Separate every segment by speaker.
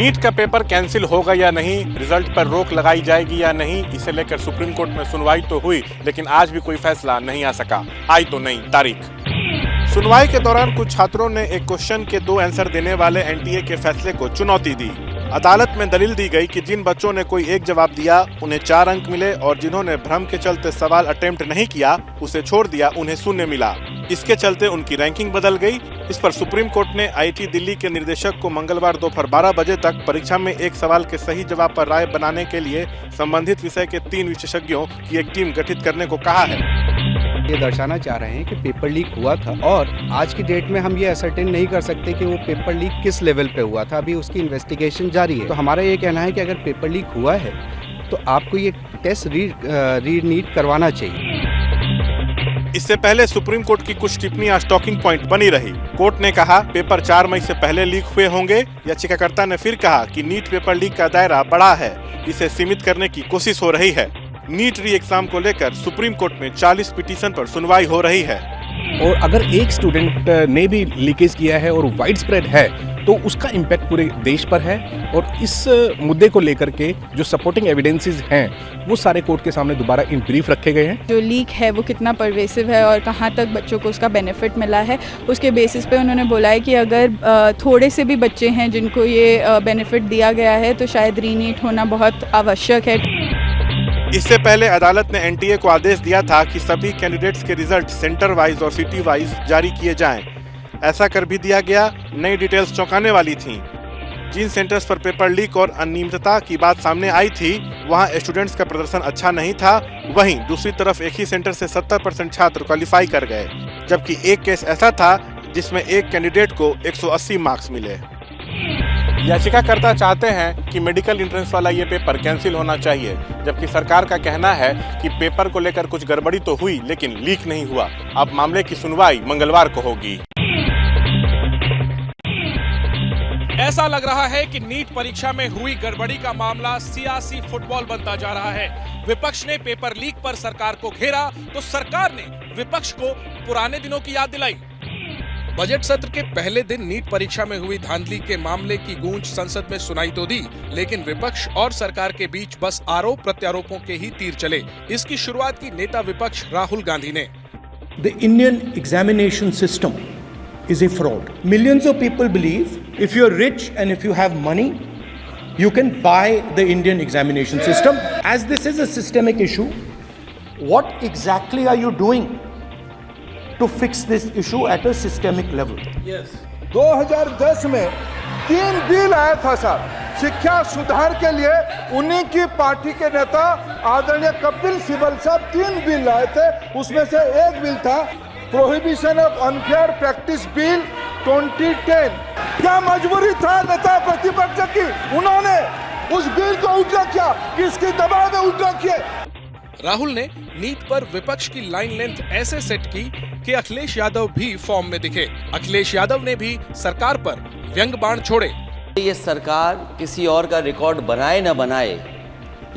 Speaker 1: NEET का paper cancel होगा या नहीं, रिजल्ट पर रोक लगाई जाएगी या नहीं, इसे लेकर सुप्रीम कोर्ट में सुनवाई तो हुई, लेकिन आज भी कोई फैसला नहीं आ सका। आई तो नहीं तारीख। सुनवाई के दौरान कुछ छात्रों ने एक क्वेश्चन के 2 आंसर देने वाले एनटीए के फैसले को चुनौती दी। अदालत में दलील दी गई कि जिन बच्चों ने कोई एक जवाब दिया उन्हें 4 अंक मिले और जिन्होंने भ्रम के चलते सवाल अटेम्प्ट नहीं किया, उसे छोड़ दिया, उन्हें 0 मिला। इसके चलते उनकी रैंकिंग बदल गई। इस पर सुप्रीम कोर्ट ने आईआईटी दिल्ली के निर्देशक को मंगलवार दोपहर 12 बजे तक परीक्षा में एक सवाल के सही जवाब पर राय बनाने के लिए संबंधित विषय के 3 विशेषज्ञों की एक टीम गठित करने को कहा है।
Speaker 2: ये दर्शाना चाह रहे हैं कि पेपर लीक हुआ था और आज की डेट में हम ये असर्टेन नहीं कर सकते कि वो पेपर लीक किस लेवल पे हुआ था। अभी उसकी इन्वेस्टिगेशन जारी है। तो हमारा ये कहना है कि अगर पेपर लीक हुआ है तो आपको ये टेस्ट रीनीट करवाना चाहिए।
Speaker 1: इससे पहले सुप्रीम कोर्ट की कुछ टिप्पणियां टॉकिंग पॉइंट बनी रही। कोर्ट ने कहा पेपर 4 मई से पहले लीक हुए होंगे। याचिकाकर्ता ने फिर कहा कि नीट पेपर लीक का दायरा बड़ा है, इसे सीमित करने की कोशिश हो रही है। नीट री एग्जाम को लेकर सुप्रीम कोर्ट में 40 पिटीशन पर सुनवाई हो रही है।
Speaker 3: और अगर एक स्टूडेंट ने भी लीकेज किया है और वाइड स्प्रेड है तो उसका इम्पैक्ट पूरे देश पर है। और इस मुद्दे को लेकर के जो सपोर्टिंग एविडेंसेस हैं वो सारे कोर्ट के सामने दोबारा इन ब्रीफ रखे गए हैं।
Speaker 4: जो लीक है वो कितना परवेसिव है और कहाँ तक बच्चों को उसका बेनिफिट मिला है, उसके बेसिस पे उन्होंने बोला है कि अगर थोड़े से भी बच्चे हैं जिनको ये बेनिफिट दिया गया है तो शायद रीनीट होना बहुत आवश्यक है।
Speaker 1: इससे पहले अदालत ने एनटीए को आदेश दिया था कि सभी कैंडिडेट्स के रिजल्ट सेंटर वाइज और सिटी वाइज जारी किए जाएं। ऐसा कर भी दिया गया। नई डिटेल्स चौंकाने वाली थीं। जिन सेंटर्स पर पेपर लीक और अनियमितता की बात सामने आई थी वहां स्टूडेंट्स का प्रदर्शन अच्छा नहीं था। वहीं दूसरी तरफ एक ही सेंटर से 70% छात्र क्वालिफाई कर गए, जबकि एक केस ऐसा था जिसमें एक कैंडिडेट को 180 मार्क्स मिले। याचिकाकर्ता चाहते हैं कि मेडिकल एंट्रेंस वाला ये पेपर कैंसिल होना चाहिए, जबकि सरकार का कहना है कि पेपर को लेकर कुछ गड़बड़ी तो हुई लेकिन लीक नहीं हुआ। अब मामले की सुनवाई मंगलवार को होगी।
Speaker 5: ऐसा लग रहा है कि नीट परीक्षा में हुई गड़बड़ी का मामला सियासी फुटबॉल बनता जा रहा है। विपक्ष ने पेपर लीक पर सरकार को घेरा तो सरकार ने विपक्ष को पुराने दिनों की याद दिलाई। बजट सत्र के पहले दिन नीट परीक्षा में हुई धांधली के मामले की गूंज संसद में सुनाई तो दी, लेकिन विपक्ष और सरकार के बीच बस आरोप प्रत्यारोपों के ही तीर चले। इसकी शुरुआत की नेता विपक्ष राहुल गांधी ने।
Speaker 6: The Indian examination system is a fraud. Millions of people believe if you're rich and if you have money, you can buy the Indian examination system. As this is a systemic issue, what exactly are you doing to fix this issue at a systemic level?
Speaker 5: Yes.
Speaker 7: 2010 में 3 bill आया था साहब शिक्षा सुधार के लिए। उन्हीं की पार्टी के नेता आदरणीय कपिल सिब्बल साहब 3 बिल लाए थे। उसमें से एक बिल था prohibition of unfair practice bill 2010। क्या मजबूरी था नेता प्रतिपक्ष की, उन्होंने उस बिल को उल्टा किया, किसके दबाव में उल्टा किया।
Speaker 5: राहुल ने नीट पर विपक्ष की लाइन लेंथ ऐसे सेट की कि अखिलेश यादव भी फॉर्म में दिखे। अखिलेश यादव ने भी सरकार पर व्यंग बाण छोड़े।
Speaker 8: ये सरकार किसी और का रिकॉर्ड बनाए न बनाए,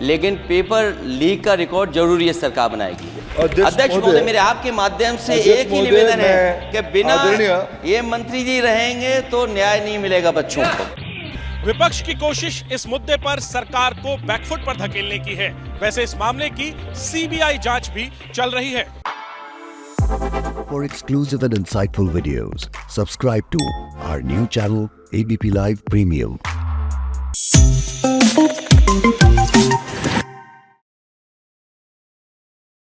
Speaker 8: लेकिन पेपर लीक का रिकॉर्ड जरूर ये सरकार बनाएगी। अध्यक्ष महोदय, मेरे आपके माध्यम से एक ही निवेदन है कि बिना ये मंत्री जी रहेंगे तो न्याय नहीं मिलेगा बच्चों को।
Speaker 5: विपक्ष की कोशिश इस मुद्दे पर सरकार को बैकफुट पर धकेलने की है। वैसे इस मामले की सीबीआई जांच भी चल रही है।
Speaker 9: For exclusive and insightful videos, subscribe to our new channel ABP Live Premium.